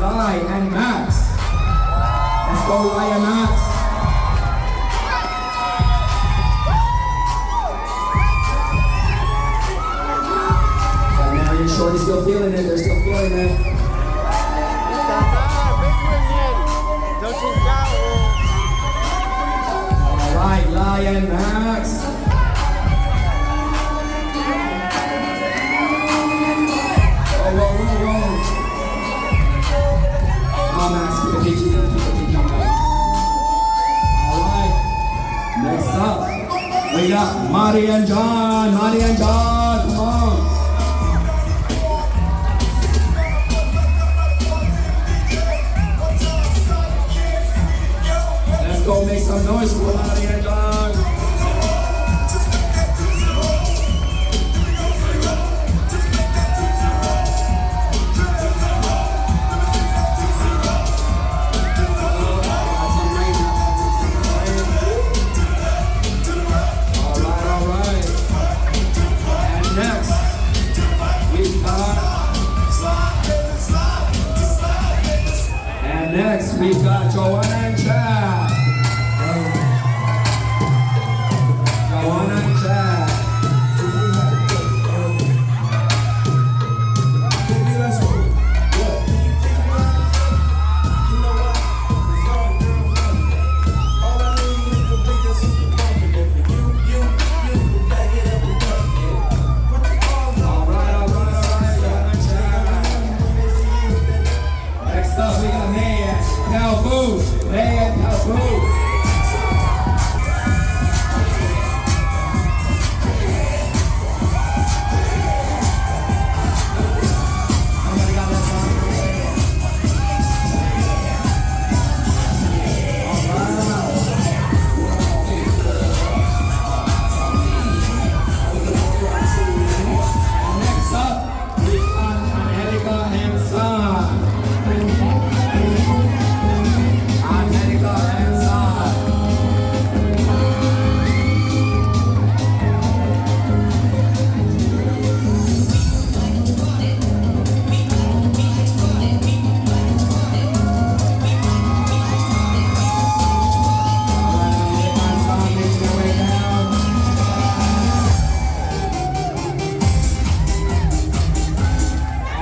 Lai and Max. Let's go, Lai and Max. So now you're sure they're still feeling it. They're still feeling it. All right, Lai and Max. Next up, we got Marty and John. Marty and John, come on. Let's go make some noise for Marty and John. Next, we've got Joanna and Chad. Joanna and Chad. Baby, let's go. All I need is a bigger super pumpkin. If you back it up and cut it. All right, Joanna and Chad. Next up, we got me. Palfu, man, Palfu. Next up, we got Angelica and Son.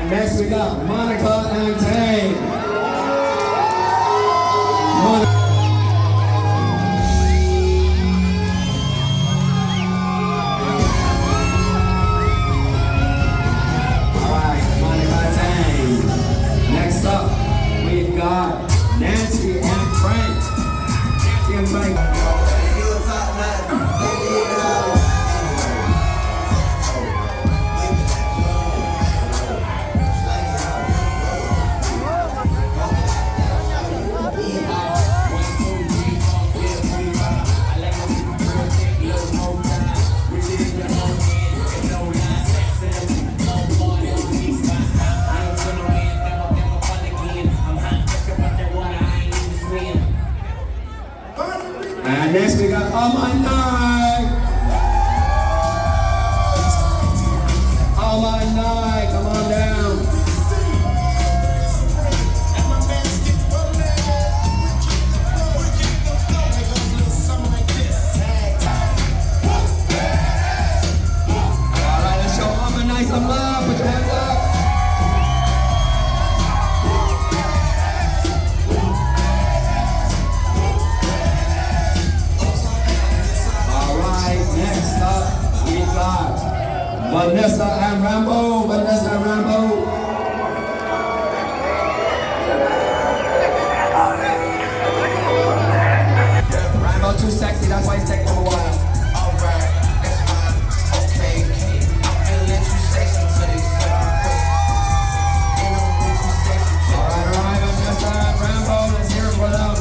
Next we got Monica and Tay. Alright, Monica and Tay. Next up, we've got Nancy and Frank. Nancy and Frank. And next we got Amanai. Amanai, come on down. All right, let's show Amanai some love. Put your hands up. Next up, we got Vanessa and Rambo. Vanessa and Rambo. Rambo too sexy, that's why he's taking him a while. Alright, that's fine. Okay, I'm feeling too sexy for this. Alright, Vanessa and Rambo, let's hear it for them.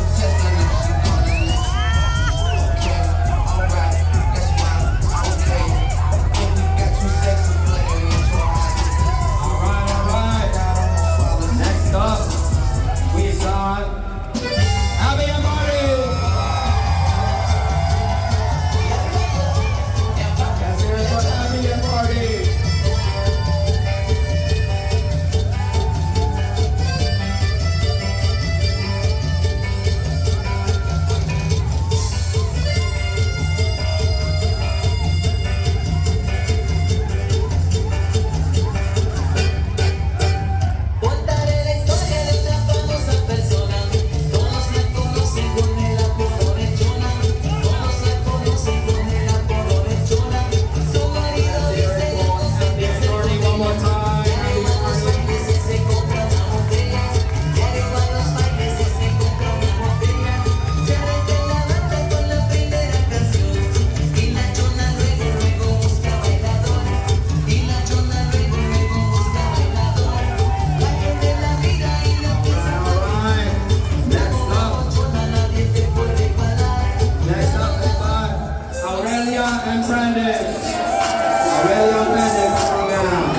Hernandez. Aurelio Hernandez coming down.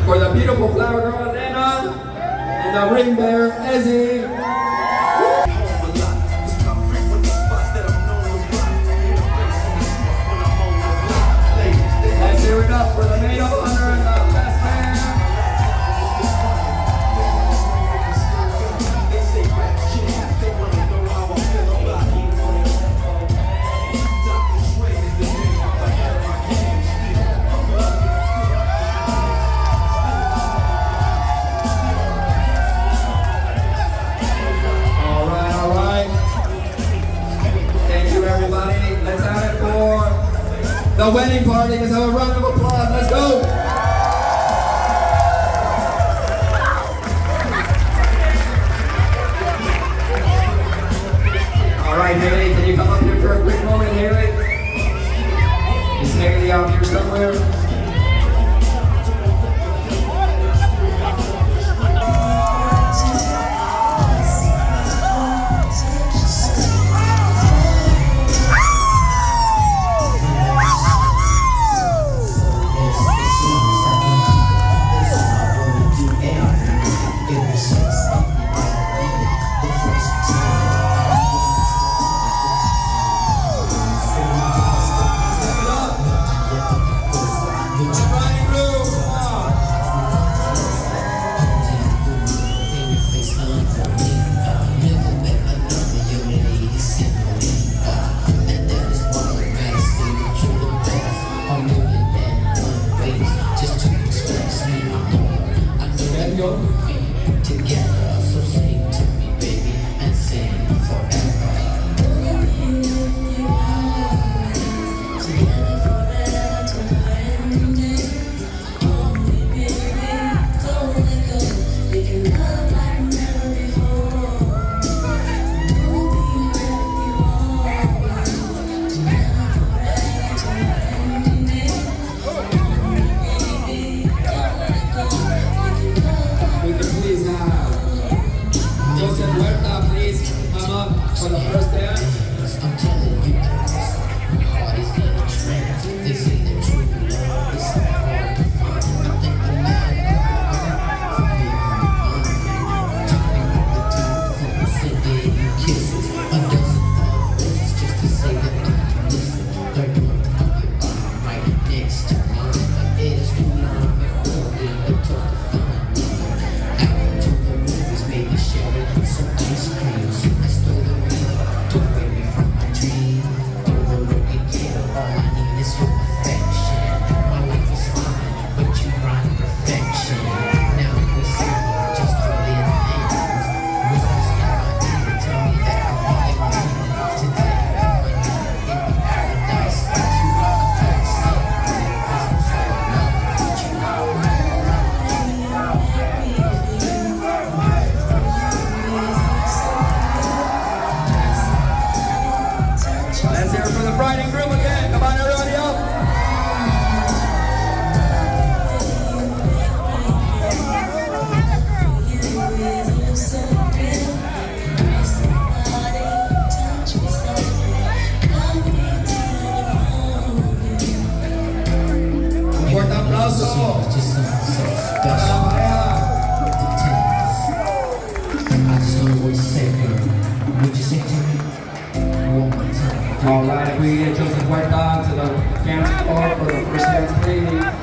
For the beautiful flower girl Elena and the ring bearer Ezzy. Let's hear it up for the maid of honor and the best man. The wedding party. Let's have a round of applause. Let's go. All right, Haley, can you come up here for a quick moment, Haley? Is Haley out here somewhere? For the first dance. I'm telling you, my heart is in a trance. They say that true love is so hard to find. I think the man talking all the time, phone sending you kisses. A dozen of roses just to say that I listen. Third month of your body right next to mine. It is too long before we look to find me. Out to the movies, maybe sharing some ice cream. I stole the took me from my dream. Through the look again, all I need is your affection. My life is fine, but you brought perfection. Now we see just holding hands. Whispers in my ear tell me that I'll be your man. Today, I might be in paradise. To rock a flag, say, cause I'm so in love with you. Let's hear it for the bride and groom again. Come on, everybody up. Un fuerte aplauso. Para la pareja. I just don't know what to say, girl. Would you say to me? All right, if we get Joseph White Dog to the dance floor for the first dance, please.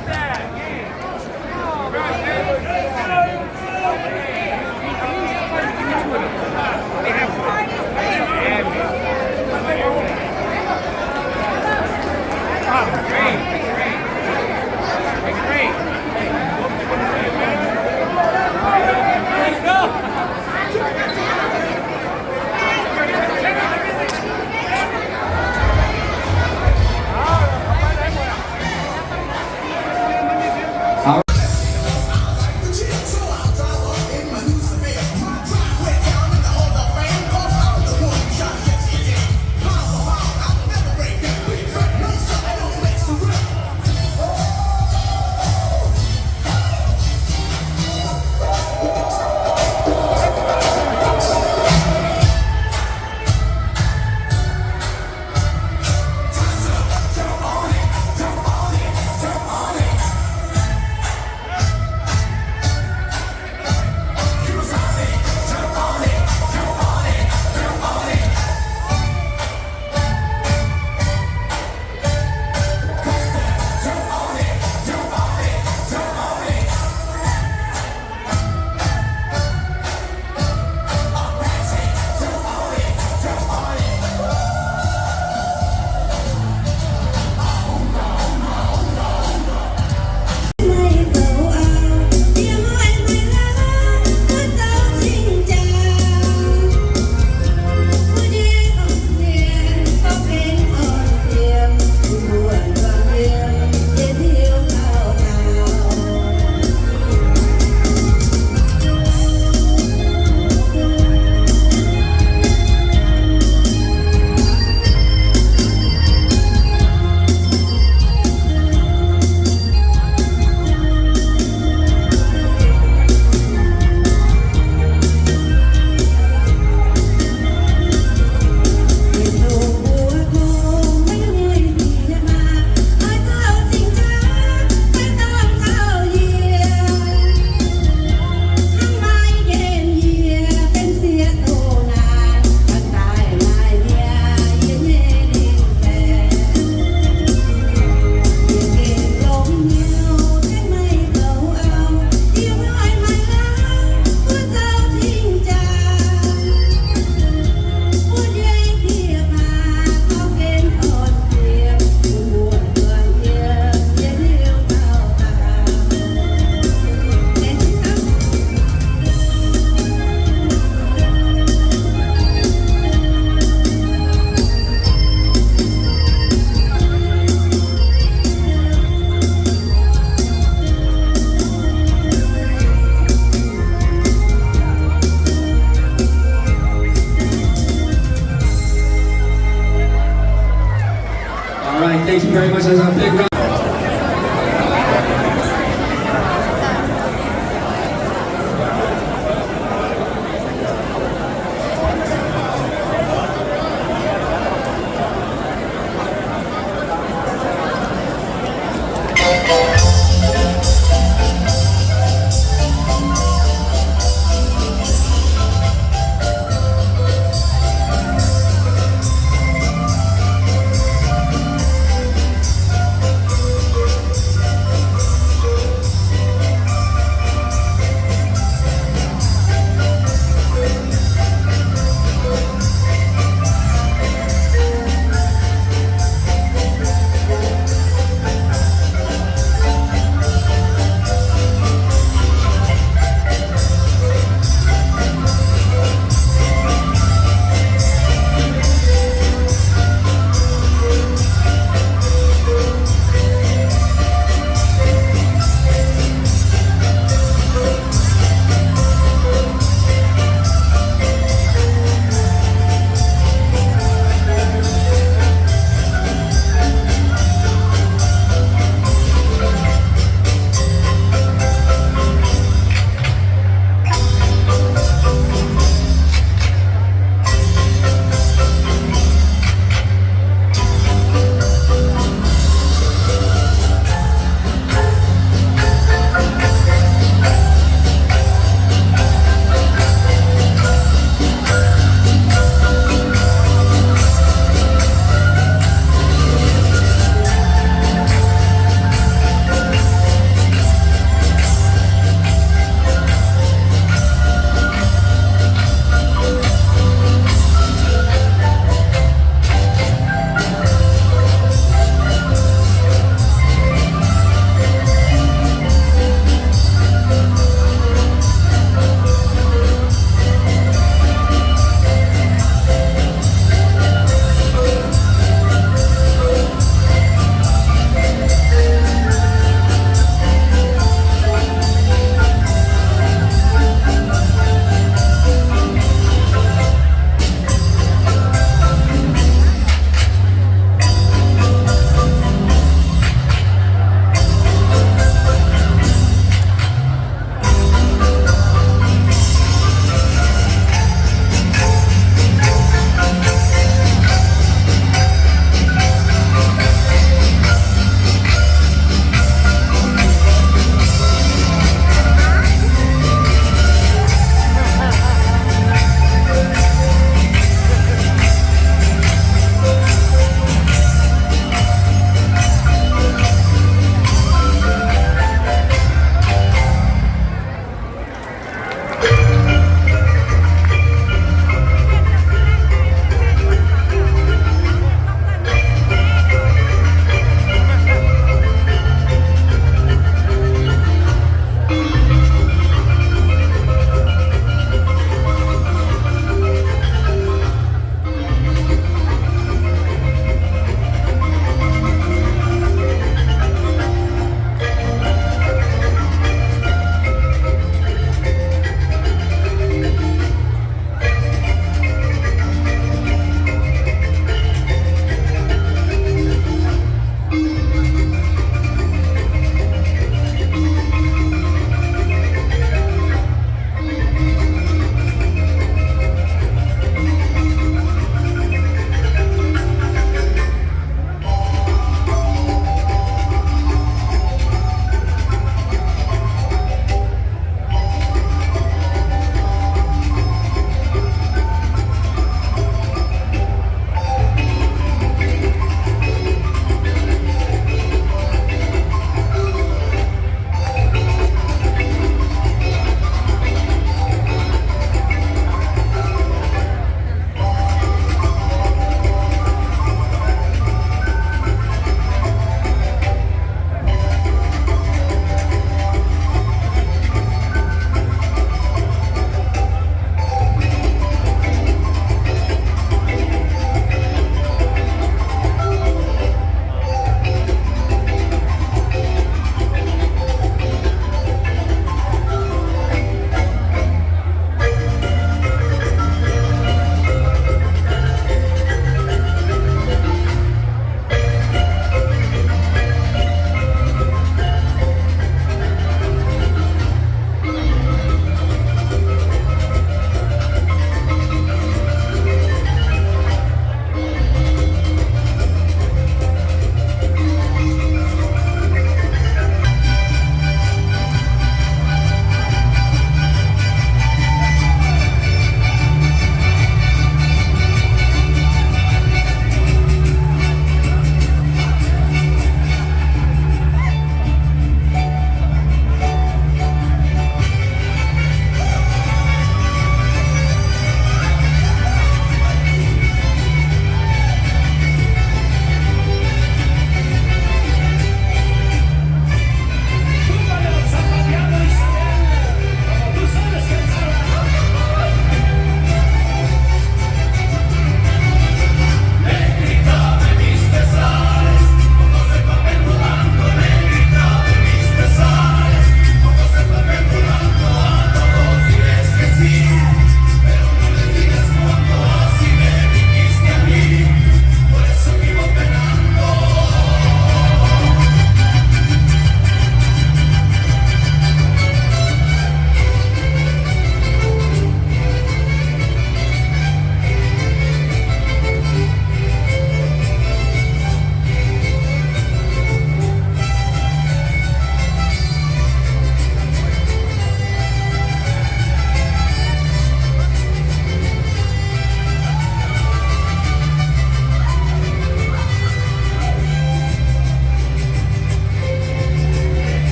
All right, thank you very much. That's a big round.